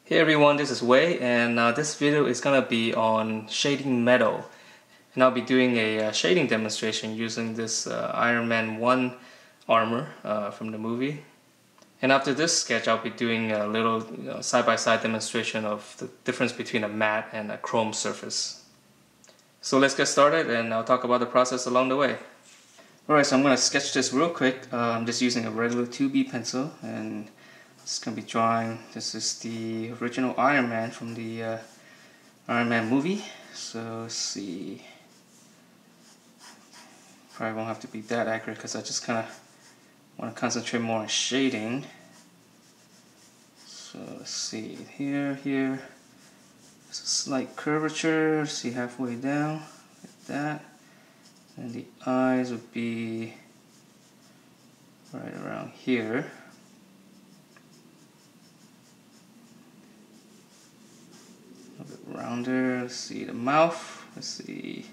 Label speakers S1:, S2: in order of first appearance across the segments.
S1: Hey everyone, this is Wei, and this video is gonna be on shading metal. And I'll be doing a shading demonstration using this Iron Man 1 armor from the movie. And after this sketch, I'll be doing a little side-by-side demonstration of the difference between a matte and a chrome surface. So let's get started, and I'll talk about the process along the way. Alright, so I'm gonna sketch this real quick. I'm just using a regular 2B pencil, and it's going to be drawing. This is the original Iron Man from the Iron Man movie. So let's see. Probably won't have to be that accurate because I just kind of want to concentrate more on shading. So let's see. Here. There's a slight curvature. See, halfway down, like that. And the eyes would be right around here. Rounder. Let's see the mouth. Let's see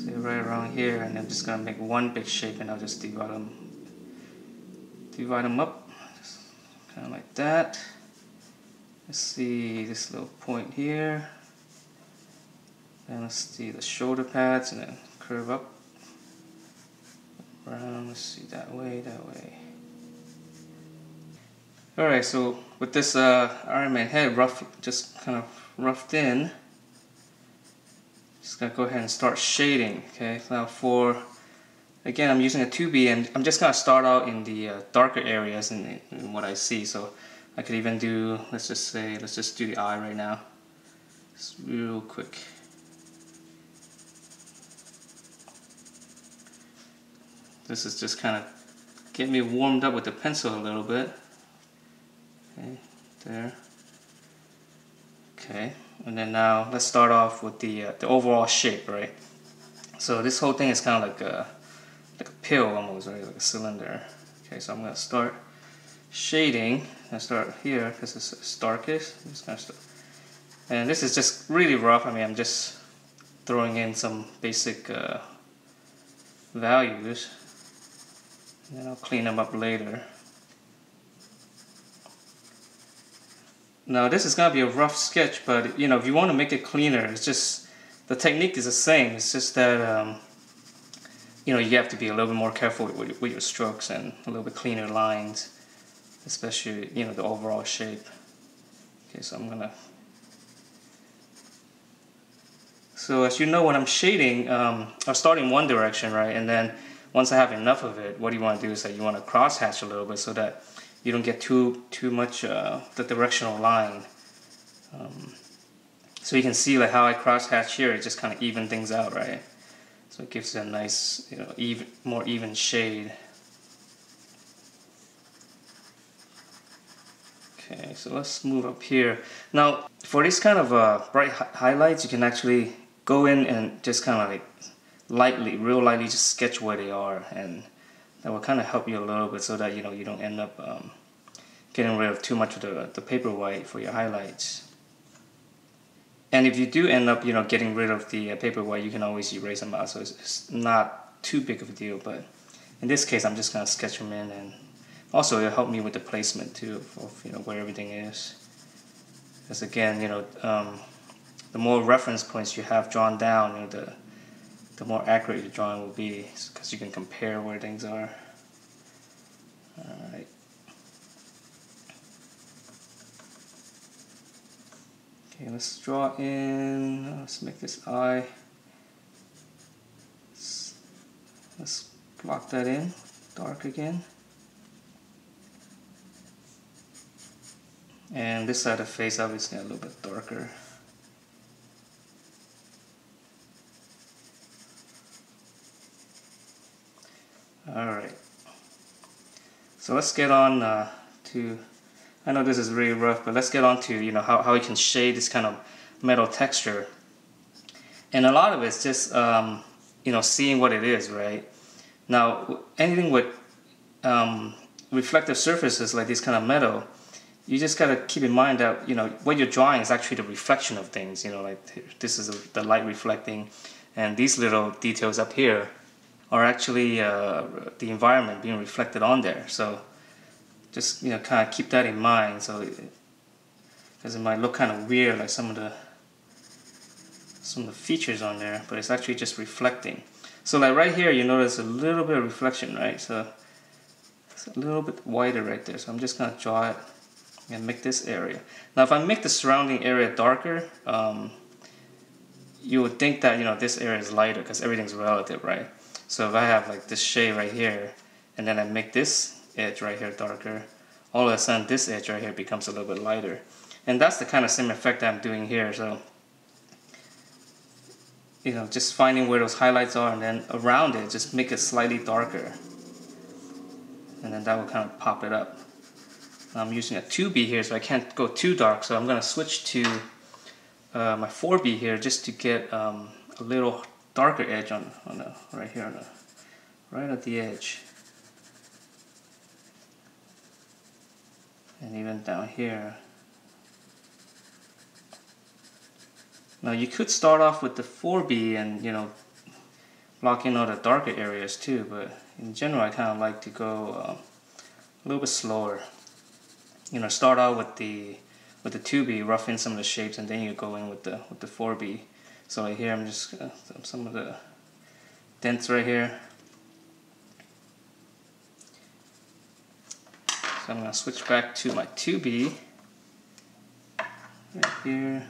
S1: right around here, and I'm just gonna make one big shape, and I'll just divide them up, just kind of like that. Let's see this little point here, and let's see the shoulder pads, and then curve up around. Let's see that way. Alright, so with this Iron Man head just kind of roughed in, just gonna go ahead and start shading. Okay, now again, I'm using a 2B, and I'm just gonna start out in the darker areas in what I see. So I could even do, let's just do the eye right now, just real quick. This is just kind of get me warmed up with the pencil a little bit. Okay, there. Okay, and then now let's start off with the overall shape, right? So this whole thing is kind of like a pill almost, right? Like a cylinder. Okay, so I'm gonna start shading. I start here because it's darkest. I'm just gonna start, and this is just really rough. I mean, I'm just throwing in some basic values, and then I'll clean them up later. Now this is going to be a rough sketch, but if you want to make it cleaner, it's just, the technique is the same. It's just that you have to be a little bit more careful with your strokes and a little bit cleaner lines, especially the overall shape. Okay, so so as you know, when I'm shading, I'll start in one direction, right? And then once I have enough of it, what you want to do is that you want to cross hatch a little bit so that you don't get too much the directional line. So you can see like how I cross hatch here, it just kind of even things out, right? So it gives it a nice, more even shade. Okay, so let's move up here. Now for these kind of bright highlights, you can actually go in and just kind of like real lightly just sketch where they are, and that will kind of help you a little bit so that you don't end up getting rid of too much of the paper white for your highlights. And if you do end up getting rid of the paper white, you can always erase them out, so it's not too big of a deal. But in this case, I'm just gonna sketch them in, and also it'll help me with the placement too of where everything is. Because again, the more reference points you have drawn down, the more accurate your drawing will be, because you can compare where things are. Alright. Okay, let's draw in, let's make this eye. Let's block that in, dark again. And this side of the face obviously a little bit darker. Alright, so let's get on to, I know this is really rough, but let's get on to how we can shade this kind of metal texture. And a lot of it's just seeing what it is, right? Now anything with reflective surfaces like this kind of metal, you just gotta keep in mind that what you're drawing is actually the reflection of things. Like this is the light reflecting, and these little details up here are actually the environment being reflected on there. So just kind of keep that in mind. So because it might look kind of weird, like some of the features on there, but it's actually just reflecting. So like right here, you notice a little bit of reflection, right? So it's a little bit wider right there. So I'm just gonna draw it and make this area. Now if I make the surrounding area darker, you would think that, you know, this area is lighter because everything's relative, right? So if I have like this shade right here, and then I make this edge right here darker, all of a sudden this edge right here becomes a little bit lighter. And that's the kind of same effect I'm doing here. So, you know, just finding where those highlights are, and then around it, just make it slightly darker. And then that will kind of pop it up. I'm using a 2B here, so I can't go too dark, so I'm going to switch to my 4B here just to get a little darker edge on the right here, right at the edge. And even down here. Now you could start off with the 4B and, you know, block in all the darker areas too, but in general I kind of like to go a little bit slower. You know, start out with the 2B, rough in some of the shapes, and then you go in with the 4B. So right here I'm just gonna some of the dents right here. So I'm gonna switch back to my 2B right here.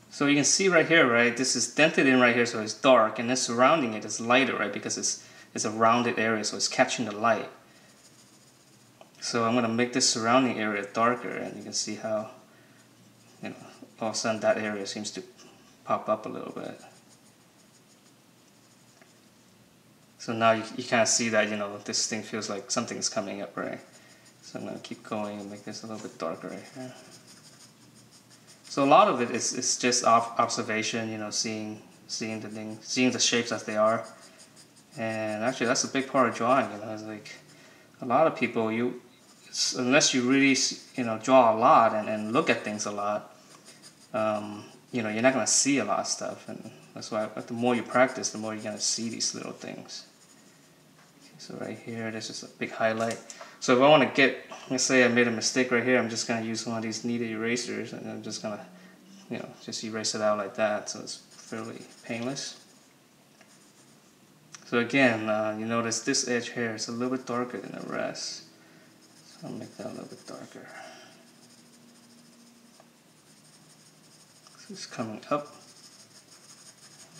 S1: So you can see right here, right, this is dented in right here, so it's dark, and then surrounding it is lighter, right, because it's a rounded area, so it's catching the light. So I'm going to make this surrounding area darker, and you can see how, you know, all of a sudden that area seems to pop up a little bit. So now you kind of see that, you know, this thing feels like something's coming up, right? So I'm going to keep going and make this a little bit darker right here. So a lot of it is just observation, you know, seeing the thing, seeing the shapes as they are. And actually that's a big part of drawing, you know. It's like a lot of people, unless you really, you know, draw a lot and look at things a lot, you know, you're not going to see a lot of stuff. And that's why the more you practice, the more you're going to see these little things. Okay, so right here, there's just a big highlight. So if I want to get, let's say I made a mistake right here, I'm just going to use one of these kneaded erasers, and I'm just going to, you know, just erase it out like that, so it's fairly painless. So again, you notice this edge here is a little bit darker than the rest. So I'll make that a little bit darker. So it's coming up.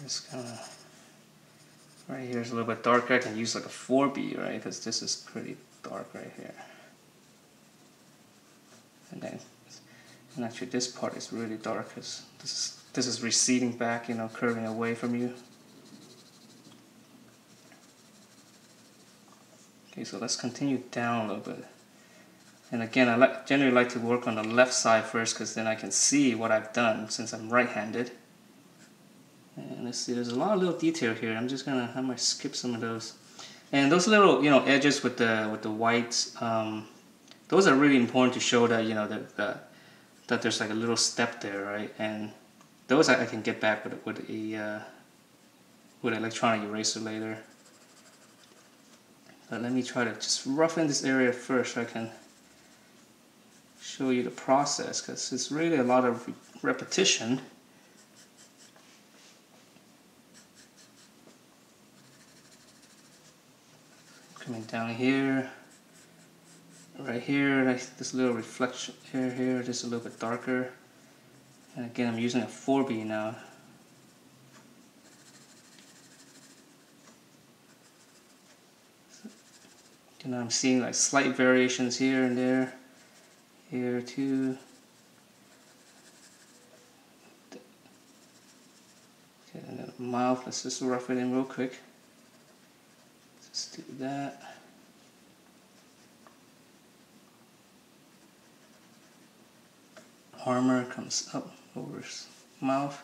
S1: Just kind of, right here is a little bit darker. I can use like a 4B, right, because this is pretty dark right here. And actually this part is really dark because this is receding back, you know, curving away from you. Okay, so let's continue down a little bit. And again, I generally like to work on the left side first, because then I can see what I've done since I'm right-handed. And let's see, there's a lot of little detail here. I might skip some of those. And those little, you know, edges with the whites, those are really important to show that, you know, that there's like a little step there, right? And those I can get back with an electronic eraser later. But let me try to just roughen this area first so I can show you the process, because it's really a lot of repetition. Coming down here, right here, this little reflection here, just a little bit darker. And again, I'm using a 4B now. You know, I'm seeing like slight variations here and there, here too. Okay, and then the mouth, let's just rough it in real quick. Just do that. Armor comes up over his mouth.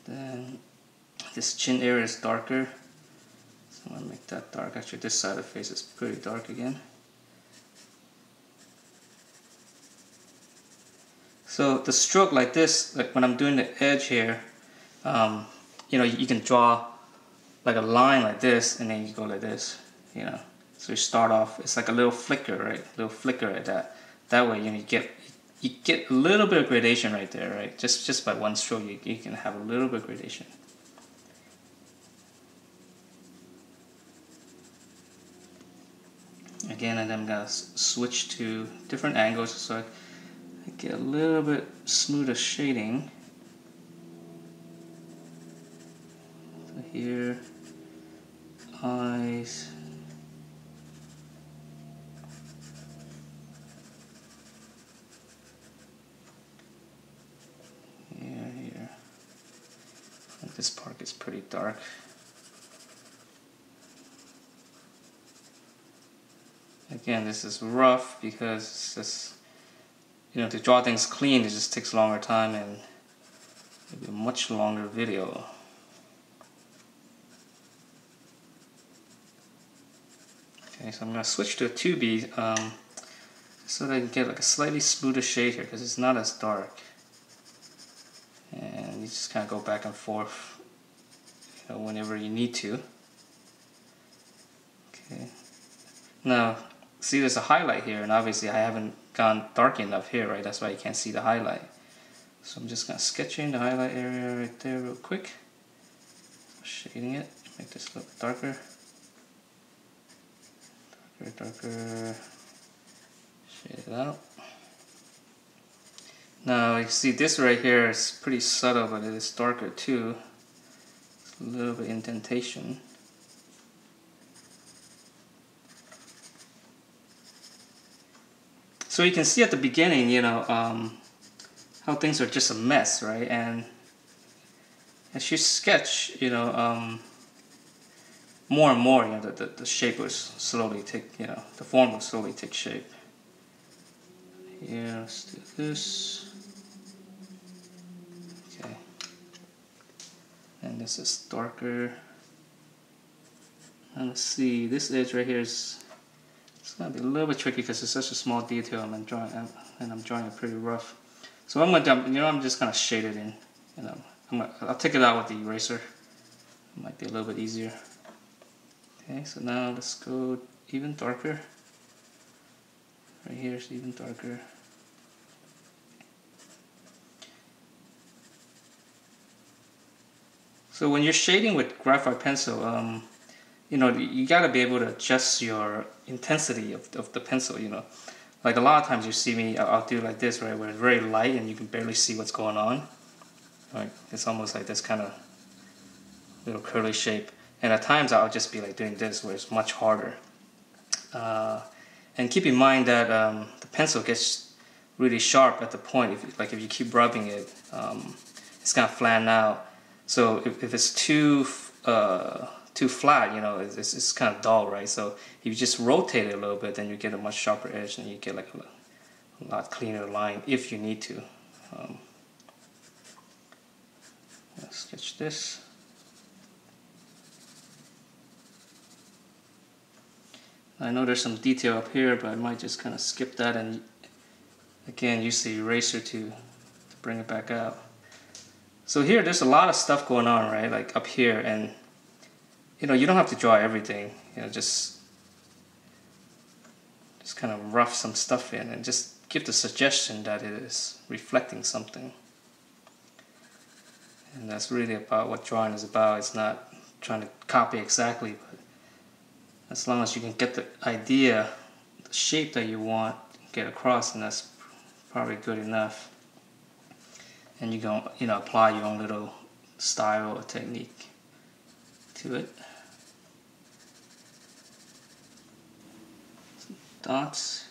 S1: Then this chin area is darker. So I'm going to make that dark. Actually, this side of the face is pretty dark again. So the stroke like this, like when I'm doing the edge here, you know, you can draw like a line like this, and then you go like this, you know. So you start off, it's like a little flicker, right? A little flicker at that. That way, you get a little bit of gradation right there, right? Just by one stroke, you can have a little bit of gradation. Again, and I'm gonna switch to different angles so I get a little bit smoother shading. So here, eyes. Here. And this part gets pretty dark. Again, this is rough because it's just, to draw things clean, it just takes longer time and it'll be a much longer video. Okay, so I'm going to switch to a 2B so that I can get like a slightly smoother shade here because it's not as dark. And you just kind of go back and forth, whenever you need to. Okay. Now, see, there's a highlight here, and obviously I haven't gone dark enough here, right? That's why you can't see the highlight. So I'm just gonna sketch in the highlight area right there real quick. Shading it, make this look darker. Darker. Shade it out. Now you see this right here is pretty subtle, but it is darker too. It's a little bit indentation. So you can see at the beginning, how things are just a mess, right? And as you sketch, more and more, the shape will slowly take, the form will slowly take shape. Yeah, let's do this. Okay. And this is darker. And let's see, this edge right here is, it's gonna be a little bit tricky because it's such a small detail I'm drawing, and I'm drawing it pretty rough. So I'm gonna dump, I'm just gonna shade it in. I'll take it out with the eraser. It might be a little bit easier. Okay, so now let's go even darker. Right here is even darker. So when you're shading with graphite pencil, you gotta be able to adjust your intensity of the pencil, Like a lot of times you see me, I'll do like this, right, where it's very light and you can barely see what's going on. Right, it's almost like this kind of little curly shape. And at times I'll just be like doing this where it's much harder. And keep in mind that the pencil gets really sharp at the point, if you keep rubbing it, it's gonna flatten out. So if it's too flat, it's kind of dull, right? So if you just rotate it a little bit, then you get a much sharper edge and you get like a lot cleaner line if you need to. Let's sketch this. I know there's some detail up here, but I might just kind of skip that and again use the eraser to bring it back out. So here there's a lot of stuff going on, right? Like up here, and you don't have to draw everything. Just kind of rough some stuff in and just give the suggestion that it is reflecting something. And that's really about what drawing is about. It's not trying to copy exactly, but as long as you can get the idea, the shape that you want, get across, and that's probably good enough. And you can, apply your own little style or technique to it. Dots.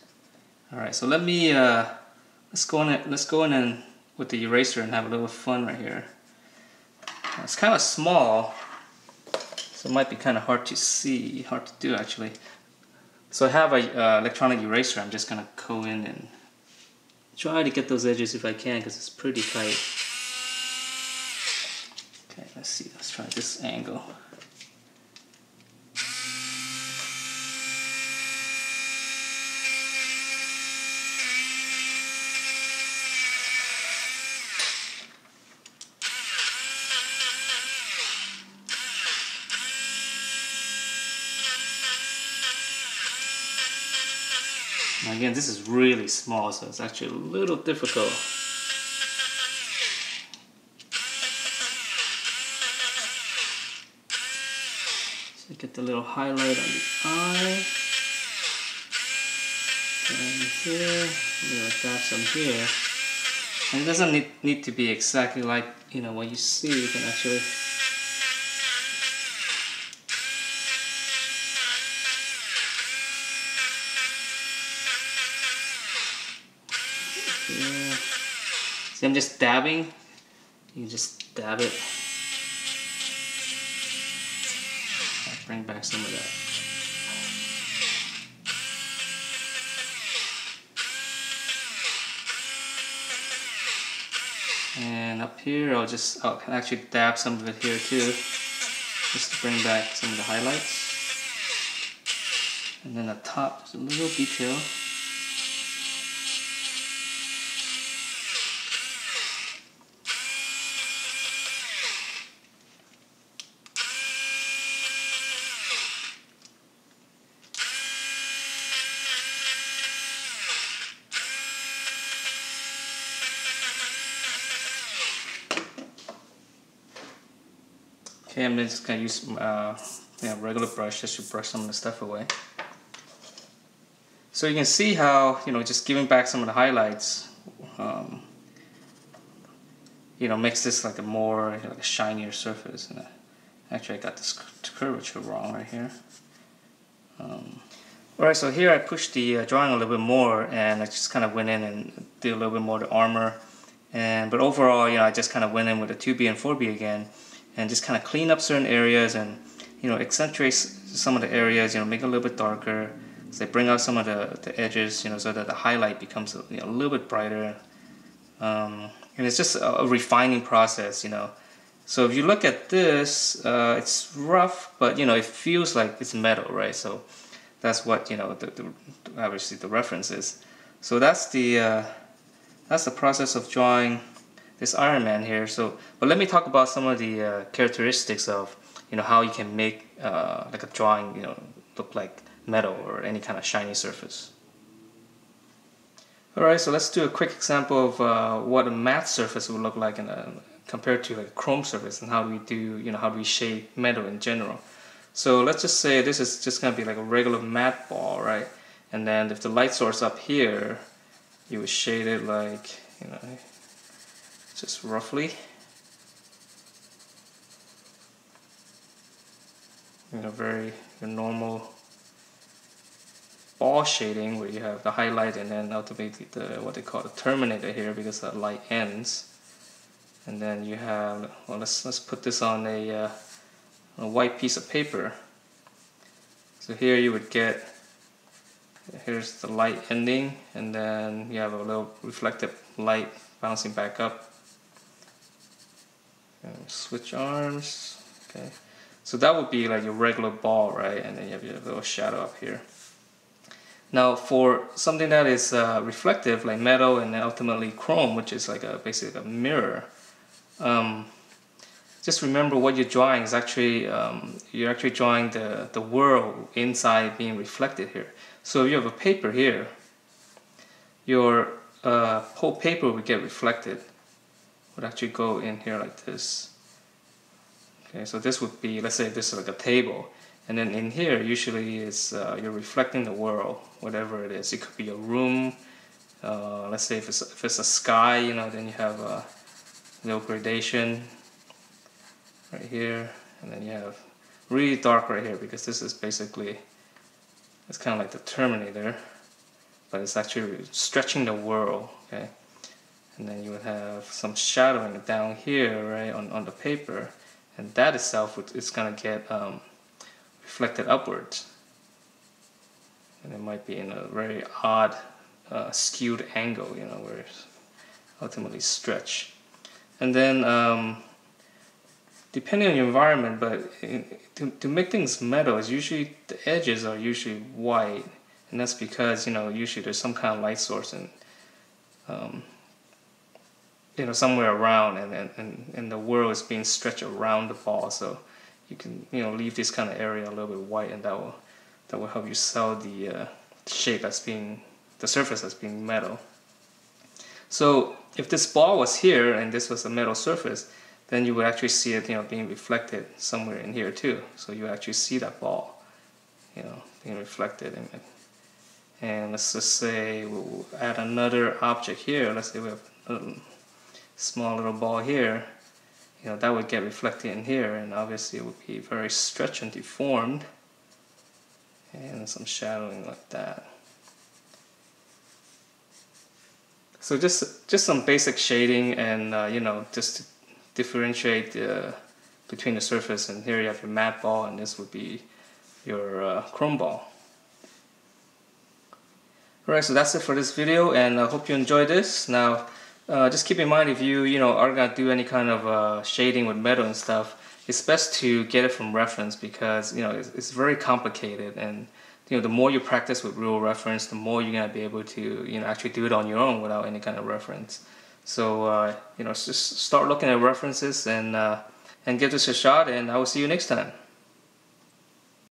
S1: All right, so let me let's go in and with the eraser and have a little fun right here. It's kind of small, so it might be kind of hard to see, hard to do actually. So I have a electronic eraser. I'm just gonna go in and try to get those edges if I can, because it's pretty tight. Okay, let's see. Let's try this angle. Now again, this is really small, so it's actually a little difficult. So get the little highlight on the eye. And here, I'm gonna dab some here. And it doesn't need to be exactly like, you know, what you see. You can actually here. See, I'm just dabbing. You just dab it. I'll bring back some of that. And up here, I'll actually dab some of it here too, just to bring back some of the highlights. And then at the top, there's a little detail. Okay, I'm just gonna use regular brush just to brush some of the stuff away. So you can see how, you know, just giving back some of the highlights, you know, makes this like a more like a shinier surface. And actually, I got this curvature wrong right here. Alright, so here I pushed the drawing a little bit more, and I just kind of went in and did a little bit more to armor. But overall, you know, I just kind of went in with a 2B and 4B again, and just kind of clean up certain areas and, you know, accentuate some of the areas, you know, make it a little bit darker. So bring out some of the edges, you know, so that the highlight becomes a little bit brighter. And it's just a refining process, you know. So if you look at this, it's rough, but, you know, it feels like it's metal, right? So that's what, you know, obviously the reference is. So that's the process of drawing this Iron Man here. So, but let me talk about some of the characteristics of, you know, how you can make like a drawing, you know, look like metal or any kind of shiny surface. Alright, so let's do a quick example of what a matte surface would look like compared to like a chrome surface, and how do we do, you know, how do we shade metal in general. So let's just say this is just going to be like a regular matte ball, right? And then if the light source up here, you would shade it like, you know, just roughly, you know, very normal ball shading where you have the highlight and then ultimately what they call the terminator here, because the light ends. And then you have, well, let's put this on a white piece of paper. So here you would get, here's the light ending, and then you have a little reflective light bouncing back up. And switch arms, okay. So that would be like your regular ball, right? And then you have your little shadow up here. Now for something that is reflective, like metal and then ultimately chrome, which is like basically a mirror, just remember what you're drawing is actually, you're actually drawing the world inside being reflected here. So if you have a paper here, your whole paper would get reflected, would actually go in here like this. Okay, so this would be, let's say this is like a table, and then in here usually is you're reflecting the world, whatever it is. It could be a room. Let's say if it's a sky, you know, then you have a little gradation right here, and then you have really dark right here, because this is basically, it's kind of like the Terminator, but it's actually stretching the world, okay? And then you would have some shadowing down here, right, on the paper, and that itself is going to get reflected upwards, and it might be in a very odd skewed angle, you know, where it's ultimately stretched. And then depending on your environment, but to make things metal, is usually the edges are usually white, and that's because, you know, usually there's some kind of light source and you know, somewhere around, and the world is being stretched around the ball, so you can, you know, leave this kind of area a little bit white, and that will help you sell the shape that's being the surface as being metal. So if this ball was here and this was a metal surface, then you would actually see it, being reflected somewhere in here too. So you actually see that ball, being reflected in it. And let's just say we'll add another object here. Let's say we have a small little ball here. That would get reflected in here, and obviously it would be very stretched and deformed. And some shadowing like that. So just some basic shading, and just to differentiate between the surface. And here you have your matte ball, and this would be your chrome ball. Alright, so that's it for this video, and I hope you enjoyed this. Now, just keep in mind, if you are gonna do any kind of shading with metal and stuff, it's best to get it from reference, because it's very complicated, and the more you practice with real reference, the more you're gonna be able to actually do it on your own without any kind of reference. So just start looking at references and give this a shot, and I will see you next time.